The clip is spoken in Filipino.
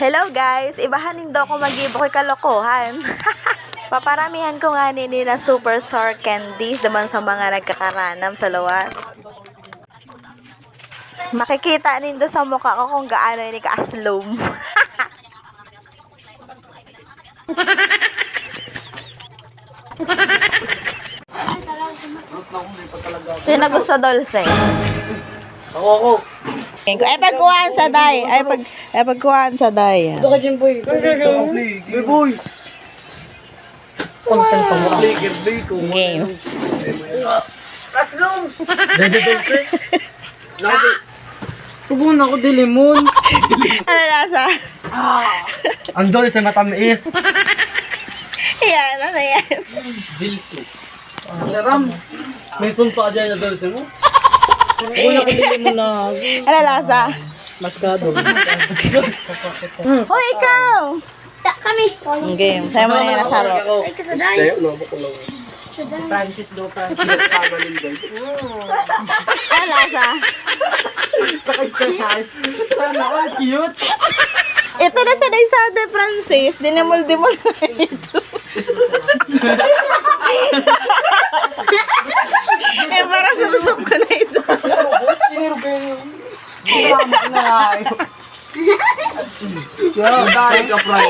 Hello guys, ibahanin daw ko mag-ibo ko'y kalokohan. Paparamihan ko nga nini na super sour candies naman sa mga nagkakaranam sa luwas. Makikita nindo sa mukha ko kung gaano ini ka-aslom. Sino gusto dulce? Ako. Ay pagkuhaan sa day. Ay pagkuhaan sa day. Ito ka dyan, boy. Boy, boy. Content pa mo. Game. Let's go! Dede dulce. Lagi. Subukan ako di limon. Ano lasa? Ang dulce matamis. Yan, ano yan? Dilso. Saram. May sumpa dyan na dulce mo. Una ko di limon na. Ano lasa? Maskado. Hoy, ikaw! Kami. Game. Sa'yo mo na yung nasaro. Ay, kasaday. Sa'yo, no? Bako lang. Francis do Francis. Ano lasa? Sana all cute. Ito na sa day sa Ate Francis. Dinimol-dimol na ito. Eh, para sumsum ko na ito. Dahil ka, Frank.